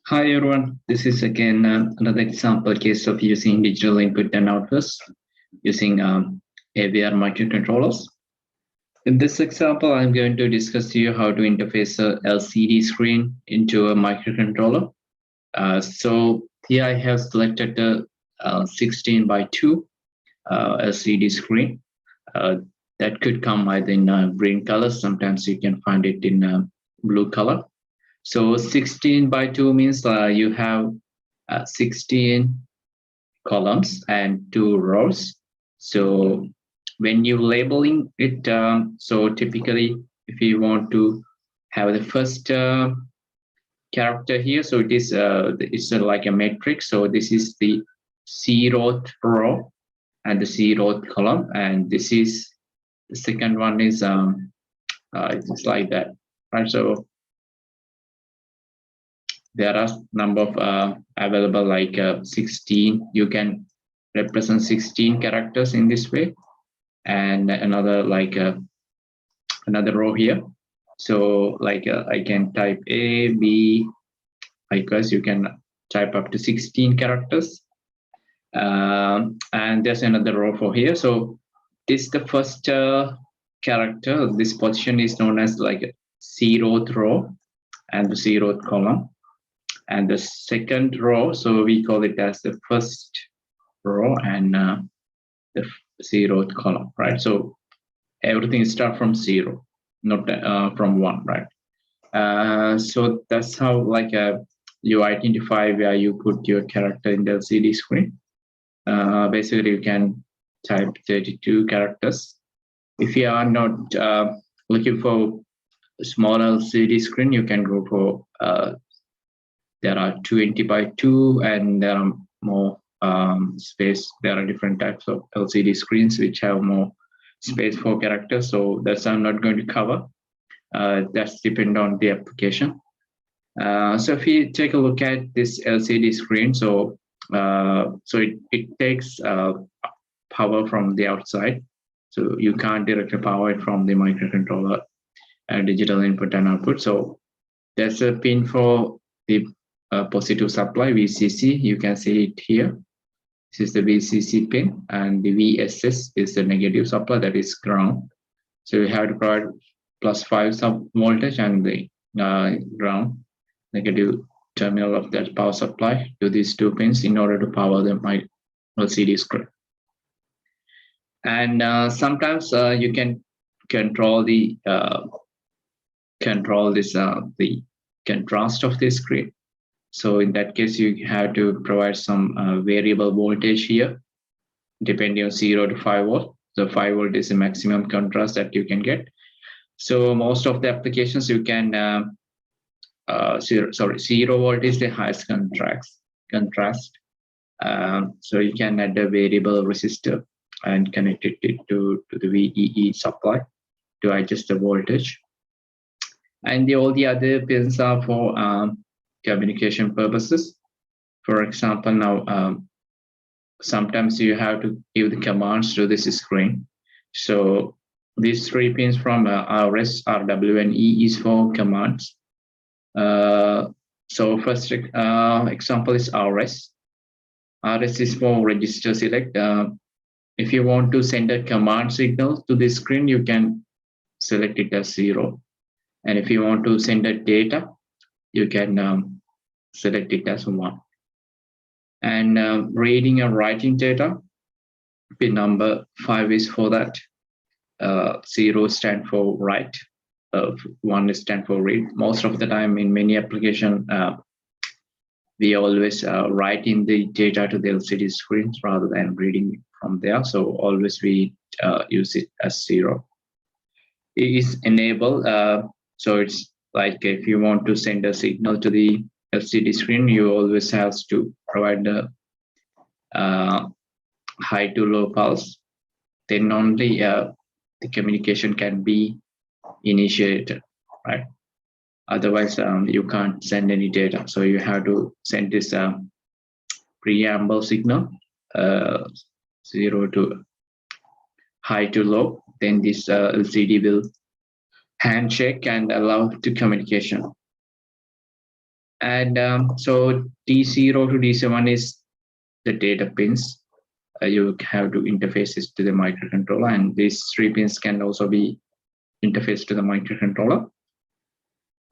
Hi everyone, this is again another example case of using digital input and outputs using AVR microcontrollers. In this example, I'm going to discuss to you how to interface a LCD screen into a microcontroller. So here I have selected the 16 by 2 LCD screen. That could come either in green color, sometimes you can find it in blue color. So 16 by 2 means you have 16 columns and 2 rows. So when you labeling it, so typically if you want to have the first character here, so it is it's like a matrix. So this is the 0th row and the 0th column, and this is the second one is it's like that, right? So there are number of available like 16. You can represent 16 characters in this way, and another like another row here. So like I can type A, B, because you can type up to 16 characters. And there's another row for here. So this the first character. This position is known as like 0th row and the 0th column. And the second row, so we call it as the first row and the 0th column, right? So everything starts from 0, not from 1, right? So that's how like you identify where you put your character in the LCD screen. Basically, you can type 32 characters. If you are not looking for a small LCD screen, you can go for there are 20 by 2, and there are more space. There are different types of LCD screens which have more space for characters. So that's I'm not going to cover. That's depend on the application. So if you take a look at this LCD screen, so it takes power from the outside. So you can't directly power it from the microcontroller digital input and output. So there's a pin for the positive supply VCC. You can see it here. This is the VCC pin, and the VSS is the negative supply, that is ground. So you have to provide +5 sub voltage and the ground negative terminal of that power supply to these two pins in order to power the LCD screen. And sometimes you can control the the contrast of the screen. So in that case, you have to provide some variable voltage here, depending on 0 to 5 volt. So 5 volt is the maximum contrast that you can get. So most of the applications you can 0 volt is the highest contrast. So you can add a variable resistor and connect it to the VEE supply to adjust the voltage. And all the other pins are for communication purposes. For example, now sometimes you have to give the commands to this screen. So these 3 pins from RS, RW, and E is for commands. So first example is RS. RS is for register select. If you want to send a command signal to this screen, you can select it as 0. And if you want to send a data, you can select it as 1. And reading and writing data, pin number 5 is for that. 0 stand for write, 1 stand for read. Most of the time in many applications, we always writing the data to the LCD screens rather than reading from there. So always we use it as 0. It is enable. So it's like if you want to send a signal to the LCD screen, you always have to provide the high to low pulse. Then only the communication can be initiated, right? Otherwise, you can't send any data. So you have to send this preamble signal, 0 to high to low. Then this LCD will handshake and allow to communication. And so D0 to D7 is the data pins. You have to interfaces to the microcontroller, and these 3 pins can also be interfaced to the microcontroller.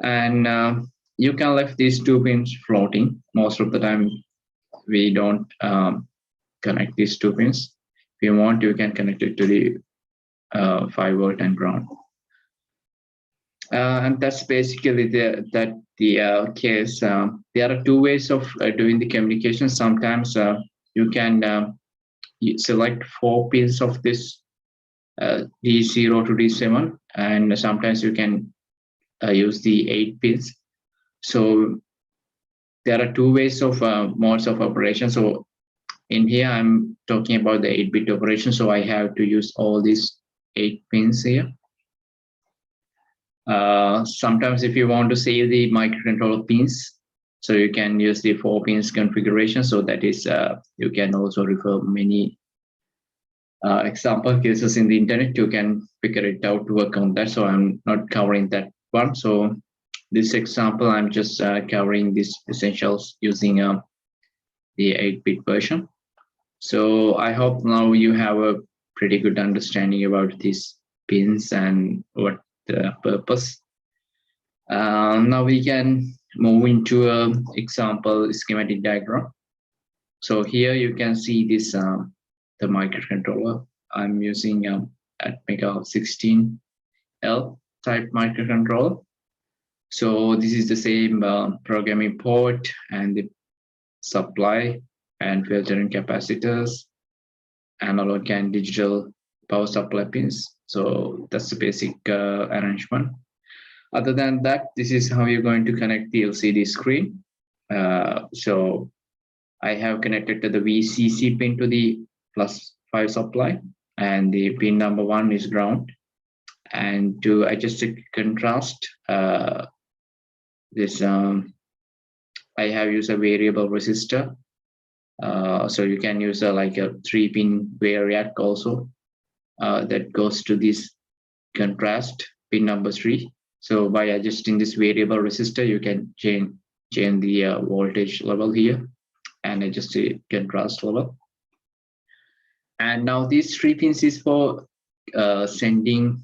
And you can leave these 2 pins floating. Most of the time, we don't connect these 2 pins. If you want, you can connect it to the 5 volt and ground. And that's basically the case. There are 2 ways of doing the communication. Sometimes you can select 4 pins of this D0 to D7, and sometimes you can use the 8 pins. So there are 2 ways of modes of operation. So in here, I'm talking about the 8-bit operation. So I have to use all these 8 pins here. Sometimes if you want to save the microcontroller pins, so you can use the 4 pins configuration. So that is, you can also refer many example cases in the internet. You can figure it out to work on that. So I'm not covering that one. So this example, I'm just covering these essentials using the 8-bit version. So I hope now you have a pretty good understanding about these pins and what the purpose. Now we can move into an example schematic diagram. So here you can see this the microcontroller. I'm using Atmega 16L type microcontroller. So this is the same programming port and the supply and filtering capacitors, analog and digital power supply pins. So that's the basic arrangement. Other than that, this is how you're going to connect the LCD screen. So I have connected to the VCC pin to the +5 supply, and the pin number 1 is ground. And to adjust the contrast, this I have used a variable resistor. So you can use like a 3-pin variac also that goes to this contrast pin number 3. So by adjusting this variable resistor, you can change the voltage level here and adjust the contrast level. And now these 3 pins is for sending,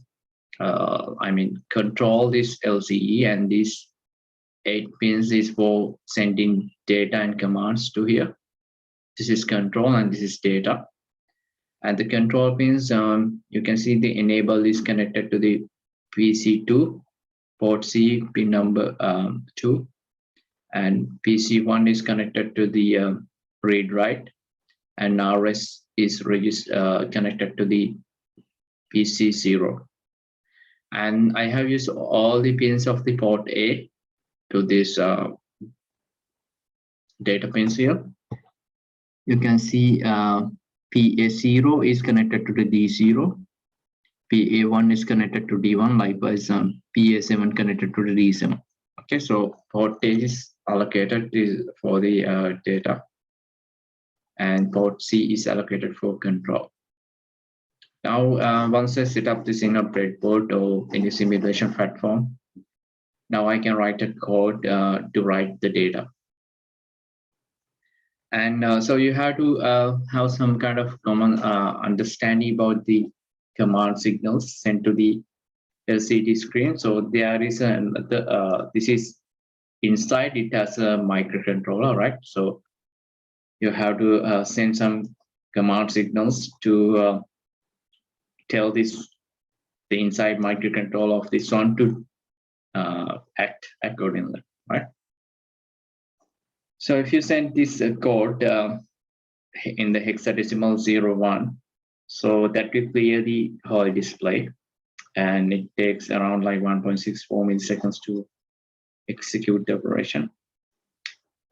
control this LCE, and these 8 pins is for sending data and commands to here. This is control and this is data. And the control pins, you can see the enable is connected to the PC2, port C, pin number 2, and PC1 is connected to the read write, and RS is connected to the PC0. And I have used all the pins of the port A to this data pins here. You can see PA0 is connected to the D0, PA1 is connected to D1, likewise PA7 connected to the D7. Okay, so port A is allocated for the data, and port C is allocated for control. Now, once I set up this in a breadboard or any simulation platform, now I can write a code to write the data. And so you have to have some kind of common understanding about the command signals sent to the LCD screen. So there is this is inside it has a microcontroller, right? So you have to send some command signals to tell the inside microcontroller of this one to act accordingly, right? So if you send this code in the hexadecimal 01, so that will clear the whole display, and it takes around like 1.64 milliseconds to execute the operation.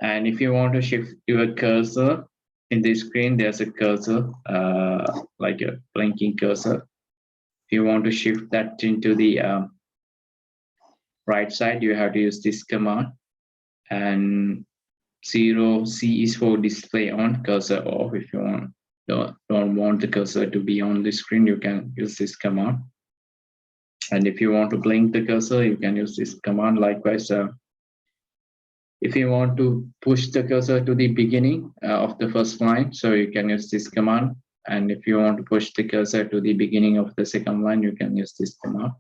And if you want to shift your cursor in the screen, there's a cursor, like a blinking cursor. If you want to shift that into the right side, you have to use this command. And 0C is for display on, cursor off. If you don't want the cursor to be on the screen, you can use this command. And if you want to blink the cursor, you can use this command. Likewise, If you want to push the cursor to the beginning of the first line, so you can use this command. And if you want to push the cursor to the beginning of the second line, you can use this command.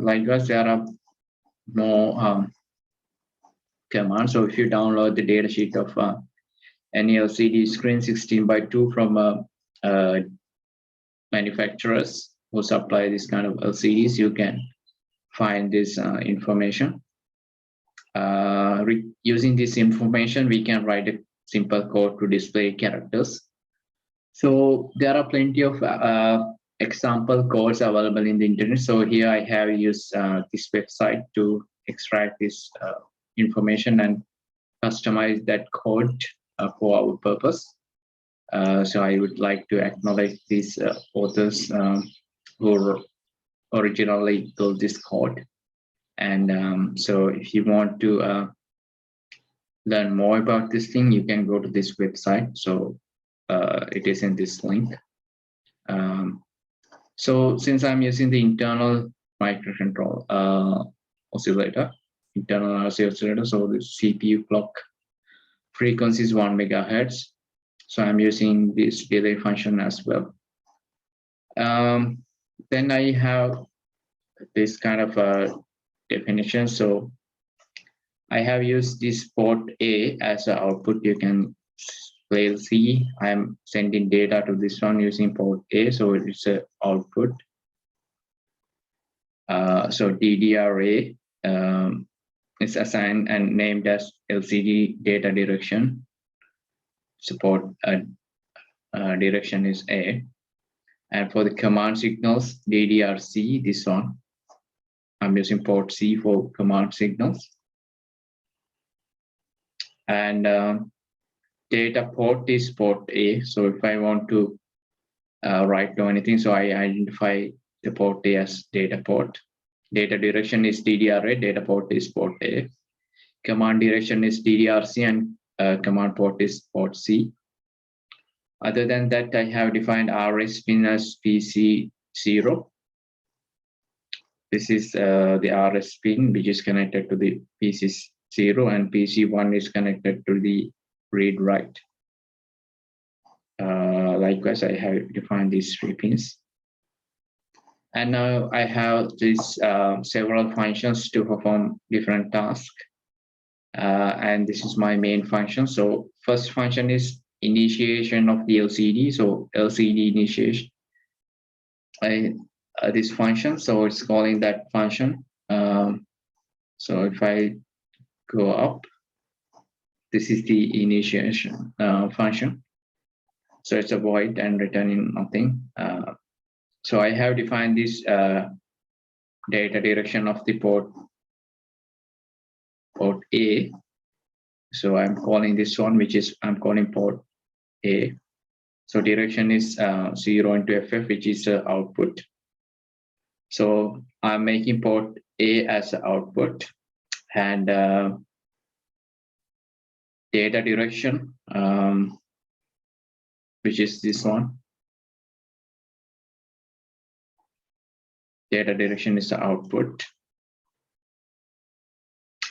Likewise, there are more commands. So if you download the datasheet of any LCD screen 16:2 from manufacturers who supply this kind of LCDs, you can find this information. Using this information, we can write a simple code to display characters. So there are plenty of example codes available in the internet. So here I have used this website to extract this information and customize that code for our purpose. So I would like to acknowledge these authors who originally built this code. And so if you want to learn more about this thing, you can go to this website. So it is in this link. So since I'm using the internal microcontroller oscillator, internal RC oscillator, so the CPU clock frequency is 1 megahertz. So I'm using this delay function as well. Then I have this kind of definition. So I have used this port A as an output. You can clearly see I'm sending data to this one using port A, so it's an output. So DDRA is assigned and named as LCD data direction. Support direction is A. And for the command signals, DDRC, this one, I'm using port C for command signals. And data port is port A. So if I want to write to anything, so I identify the port A as data port. Data direction is DDRA, data port is port A. Command direction is DDRC, and command port is port C. Other than that, I have defined RS pin as PC0. This is the RS pin, which is connected to the PC0, and PC1 is connected to the read-write. Likewise, I have defined these 3 pins. And now I have these several functions to perform different tasks. And this is my main function. So first function is initiation of the LCD. So LCD initiation, this function. So it's calling that function. So if I go up, this is the initiation function. So it's a void and returning nothing. So I have defined this data direction of the port A. So I'm calling this one, which is I'm calling port A. So direction is 0 into FF, which is the output. So I'm making port A as the output, and data direction, which is this one. Data direction is the output.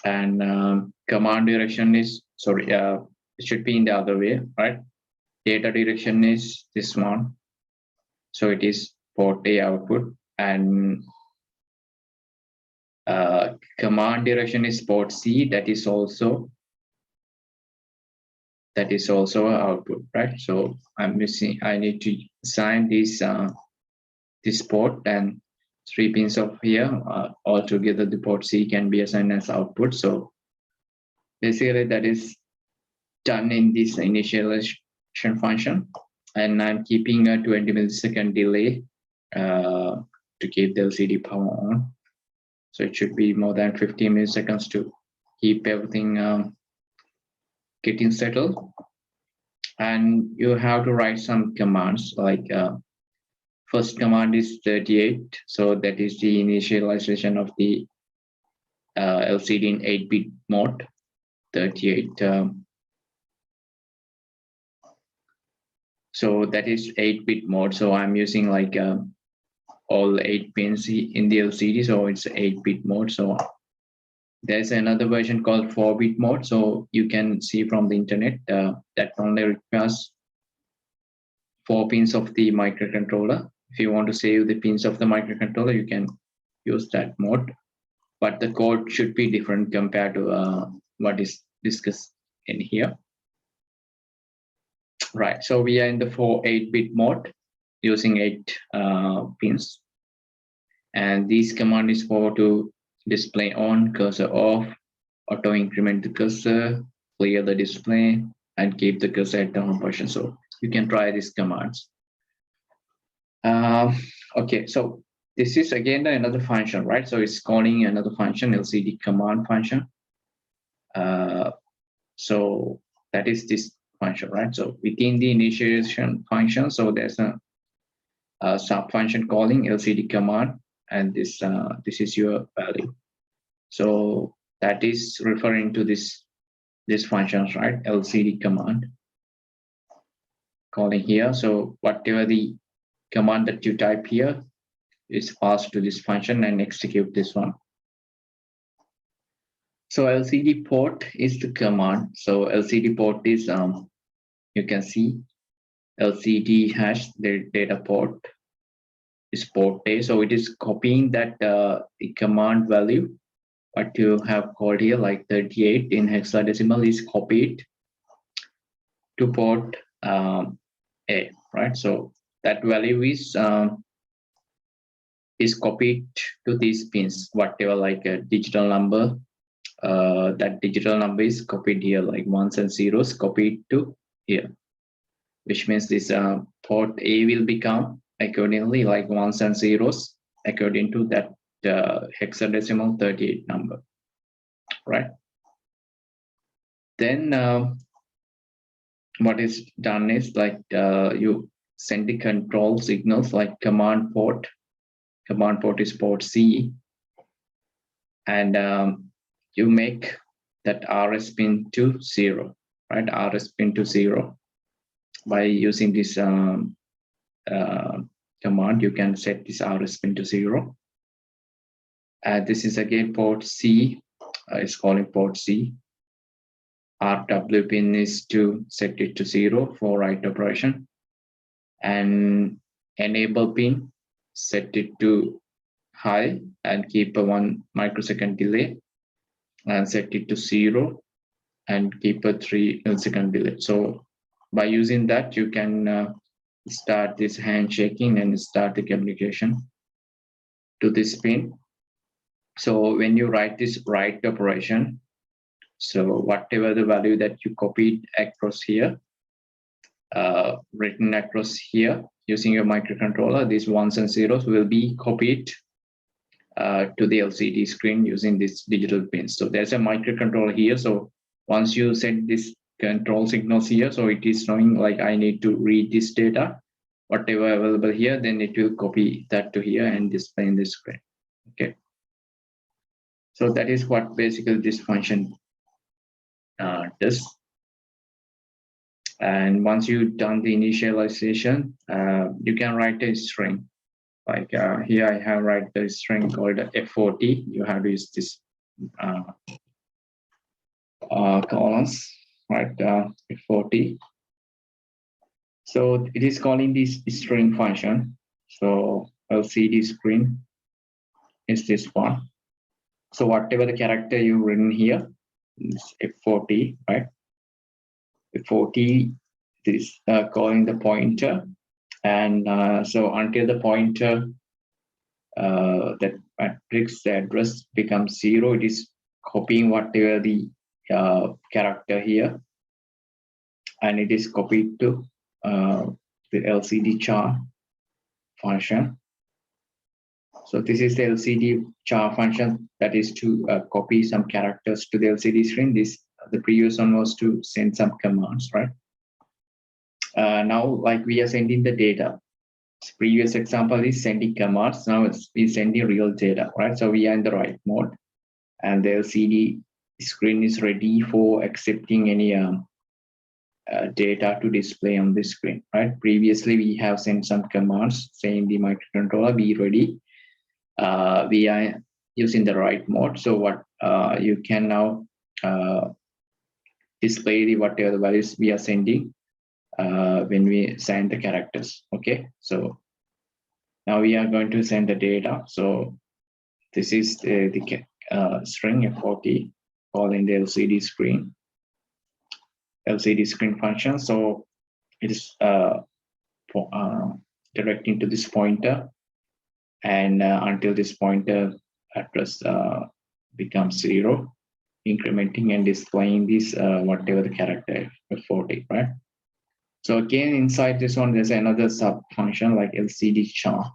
And command direction is, sorry, it should be in the other way, right? Data direction is this one. So it is port A output, and command direction is port C, that is also output, right? So I'm missing, I need to assign this port, and 3 pins of here, altogether the port C can be assigned as output. So basically that is done in this initialization function, and I'm keeping a 20 millisecond delay to keep the LCD power on. So it should be more than 15 milliseconds to keep everything getting settled. And you have to write some commands, like first command is 38. So that is the initialization of the LCD in 8-bit mode, 38. So that is 8-bit mode. So I'm using like all 8 pins in the LCD. So it's 8-bit mode. So There's another version called 4-bit mode. So you can see from the internet that only requires 4 pins of the microcontroller. If you want to save the pins of the microcontroller, you can use that mode. But the code should be different compared to what is discussed in here. Right, so we are in the 8-bit mode using 8 pins. And this command is for to display on, cursor off, auto increment the cursor, clear the display, and keep the cursor at the home position. So you can try these commands. Okay, so this is again another function, right? So it's calling another function, LCD command function. So that is this function, right? So within the initialization function, so there's a sub function calling LCD command, and this is your value. So that is referring to this functions, right? LCD command calling here. So whatever the command that you type here is passed to this function and execute this one. So LCD port is the command. So LCD port is you can see LCD hash the data port is port A. So it is copying that the command value what you have called here, like 38 in hexadecimal, is copied to port A, right? So that value is copied to these pins, whatever, like a digital number. That digital number is copied here, like ones and zeros copied to here, which means this port A will become accordingly like ones and zeros according to that hexadecimal 38 number, right? Then what is done is like you send the control signals like command port. Command port is port C, and you make that RS pin to 0, right? RS pin to 0 by using this command. You can set this RS pin to 0. This is again port C. It's calling port C. RW pin is to set it to 0 for write operation, and enable pin set it to high and keep a 1 microsecond delay, and set it to 0 and keep a 3 millisecond delay. So by using that, you can start this handshaking and start the communication to this pin. So when you write this write operation, so whatever the value that you copied across here, written across here using your microcontroller, these ones and zeros will be copied to the LCD screen using this digital pins. So there's a microcontroller here. So once you set this control signals here, so it is knowing like I need to read this data, whatever available here, then it will copy that to here and display in the screen. Okay. So that is what basically this function does. And once you've done the initialization, you can write a string. Like here I have write the string called F40. You have to use this columns, right? F40. So it is calling this string function. So LCD screen is this one. So whatever the character you've written here is F40, right? F40 is calling the pointer. And so until the pointer, that matrix, the address becomes 0, it is copying whatever the character here, and it is copied to the LCD char function. So this is the LCD char function that is to copy some characters to the LCD screen. The previous one was to send some commands, right? Now, like we are sending the data. Previous example is sending commands. Now it's sending real data, right? So we are in the write mode, and the LCD screen is ready for accepting any data to display on the screen, right? Previously, we have sent some commands saying the microcontroller be ready. We are using the write mode. So what you can now display the whatever the values we are sending when we send the characters. Okay, so now we are going to send the data. So this is the string F40 calling the LCD screen function. So it is directing to this pointer, and until this pointer address becomes 0, incrementing and displaying this whatever the character F40, right? So again, inside this one, there's another sub function like LCD char.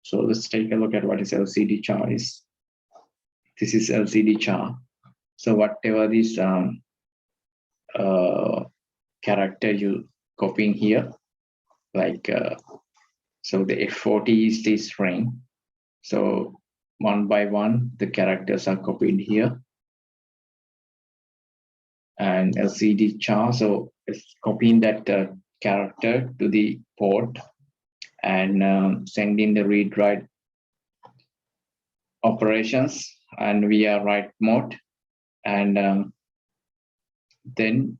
So let's take a look at what is LCD char is. This is LCD char. So whatever this character you copying here, like so the F40 is the string. So one by one, the characters are copied here. And LCD char, so it's copying that character to the port and sending the read-write operations and via write mode, and then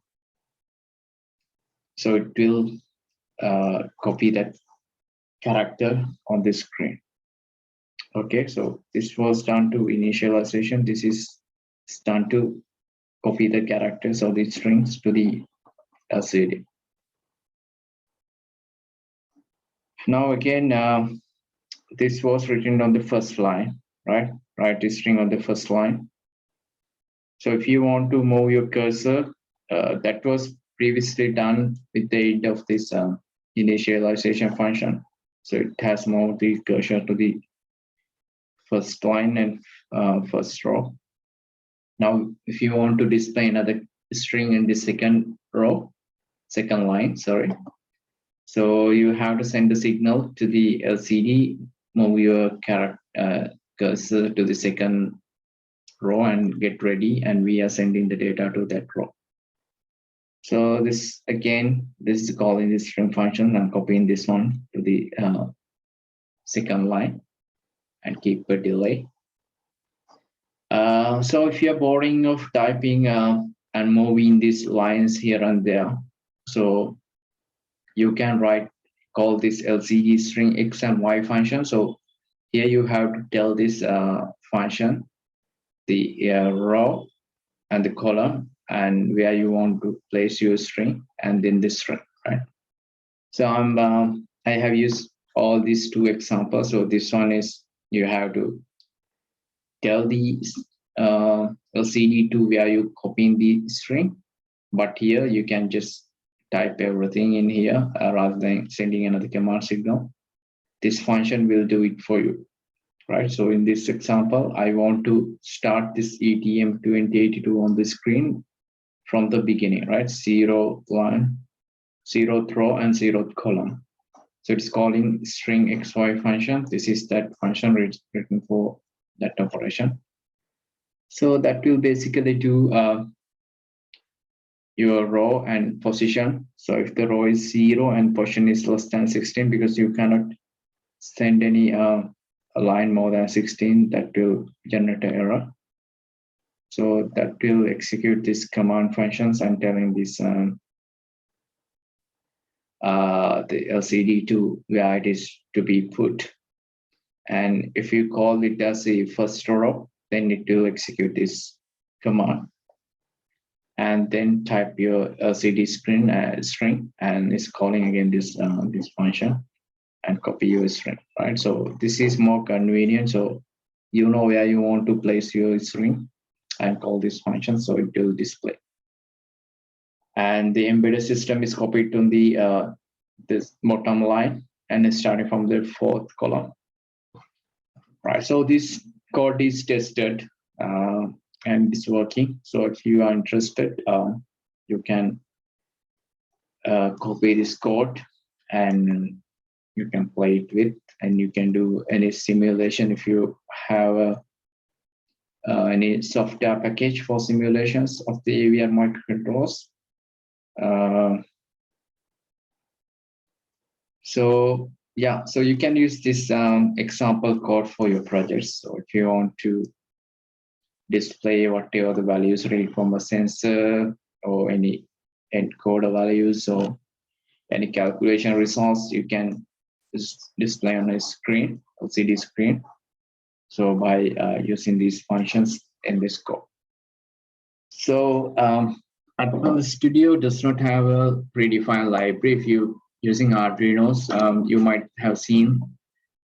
so it will copy that character on the screen. Okay, so this was done to initialization. This is done to copy the characters of the strings to the LCD. Now again, this was written on the first line, right? Write the string on the first line. So if you want to move your cursor, that was previously done with the aid of this initialization function. So it has moved the cursor to the first line and first row. Now, if you want to display another string in the second line, sorry. So you have to send the signal to the LCD, move your cursor to the second row and get ready, and we are sending the data to that row. So this again, this is calling the string function. I'm copying this one to the second line and keep a delay. So if you're boring of typing and moving these lines here and there, so you can call this LCD string X and Y function. So here you have to tell this function the row and the column and where you want to place your string and then the string, right? So I have used all these two examples. So this one is you have to tell the LCD to where you copying the string, but here you can just type everything in here rather than sending another command signal. This function will do it for you, right? So in this example, I want to start this ETM 2082 on the screen from the beginning, right? 0th line, 0th row, and 0th column. So it's calling string XY function. This is that function written for that operation. So that will basically do your row and position. So if the row is 0 and position is less than 16, because you cannot send any a line more than 16, that will generate an error. So that will execute these command functions and telling this the LCD to where it is to be put. And if you call it as a first row, then it will execute this command and then type your LCD string and it's calling again this this function and copy your string, right? So this is more convenient. So you know where you want to place your string and call this function, so it will display. And the embedded system is copied to the this bottom line and it's starting from the 4th column, right? So this code is tested and it's working. So if you are interested, you can copy this code and you can play it with, and you can do any simulation if you have any software package for simulations of the AVR microcontrollers. So yeah, so you can use this example code for your projects. So if you want to display whatever the values read from a sensor or any encoder values or any calculation results, you can just display on a screen, LCD screen. So by using these functions in this code. So Advanced Studio does not have a predefined library. If you using Arduinos, you might have seen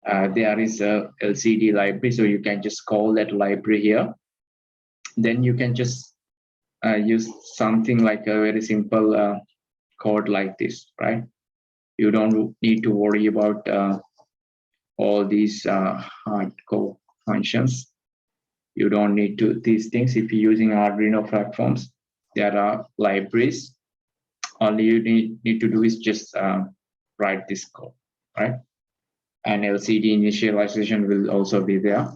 there is a LCD library, so you can just call that library here. Then you can just use something like a very simple code like this, right? You don't need to worry about all these hardcore functions. You don't need to these things. If you're using Arduino platforms, there are libraries. All you need to do is just write this code, right? And LCD initialization will also be there.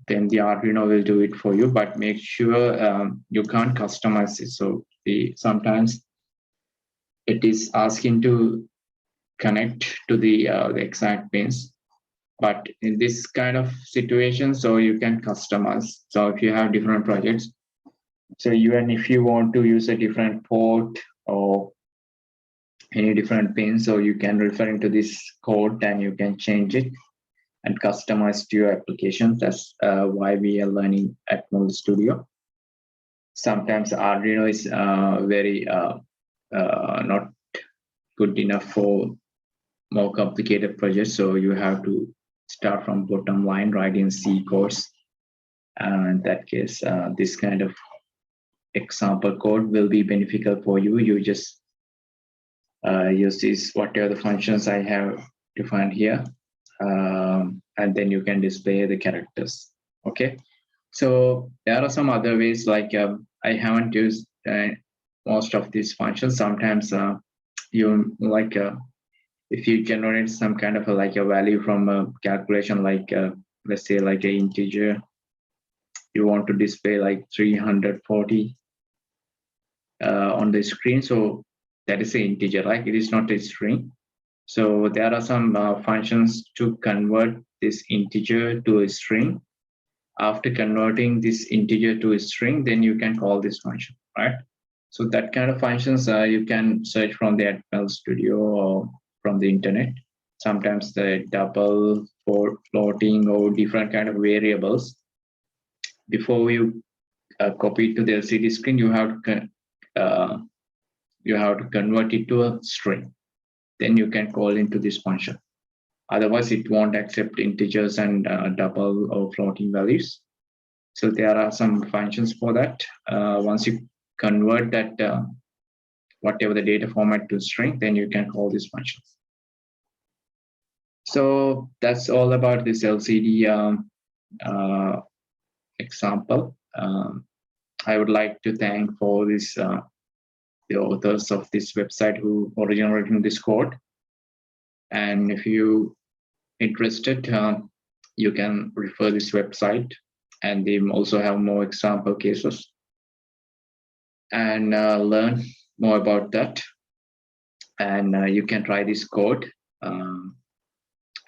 Then the Arduino will do it for you, but make sure you can't customize it. So sometimes it is asking to connect to the exact pins. But in this kind of situation, so you can customize. So if you have different projects, so even if you want to use a different port or any different pin, so you can refer into this code and you can change it and customize to your application. That's why we are learning at Mole Studio. Sometimes Arduino is very not good enough for more complicated projects, so you have to start from bottom line, write in C codes. And in that case, this kind of example code will be beneficial for you. You just use this whatever the functions I have defined here, and then you can display the characters. Okay, so there are some other ways, like I haven't used most of these functions. Sometimes you like if you generate some kind of like a value from a calculation, like let's say like an integer, you want to display like 340 on the screen. So that is an integer, right? It is not a string. So there are some functions to convert this integer to a string. After converting this integer to a string, then you can call this function, right? So that kind of functions you can search from the Advanced Studio or from the internet. Sometimes the double or floating or different kind of variables. Before you copy it to the LCD screen, you have to convert it to a string. Then you can call into this function. Otherwise, it won't accept integers and double or floating values. So there are some functions for that. Once you convert that whatever the data format to string, then you can call these functions. So that's all about this LCD example. I would like to thank for this the authors of this website who originally written this code. And if you interested, you can refer this website, and they also have more example cases and learn more about that. And you can try this code.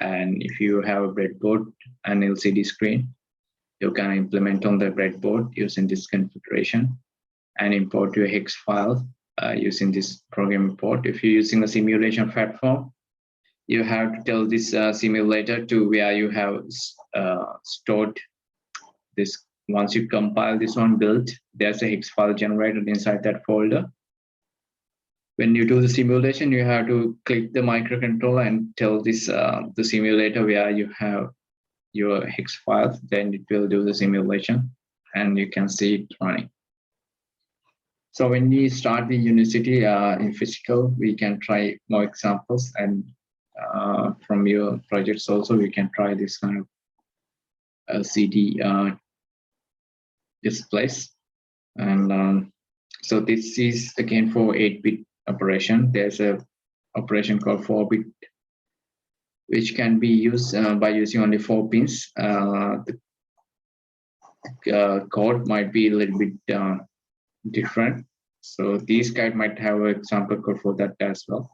And if you have a breadboard and LCD screen, you can implement on the breadboard using this configuration and import your hex file using this program import. If you're using a simulation platform, you have to tell this simulator to where you have stored this. Once you compile this one build, there's a hex file generated inside that folder. When you do the simulation, you have to click the microcontroller and tell this the simulator where you have your hex files. Then it will do the simulation, and you can see it running. So when we start the Unicity in physical, we can try more examples, and from your projects also, we can try this kind of LCD displays. And so this is again for 8-bit operation. There's a operation called 4-bit, which can be used by using only 4 pins. The code might be a little bit different. So these guys might have an example code for that as well.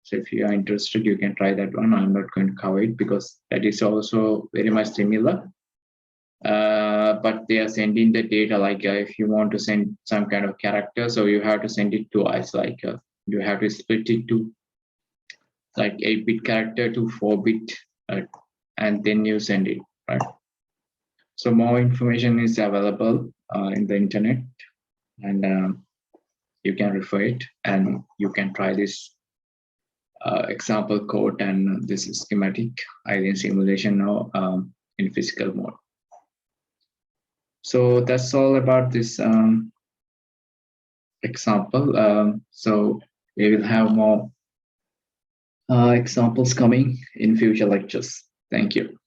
So if you are interested, you can try that one. I'm not going to cover it because that is also very much similar. But they are sending the data like if you want to send some kind of character, so you have to send it twice. Like you have to split it to like 8-bit character to 4-bit, and then you send it, right? So more information is available in the internet, and you can refer it, and you can try this example code and this schematic alien simulation now in physical mode. So that's all about this example. So we will have more examples coming in future lectures. Thank you.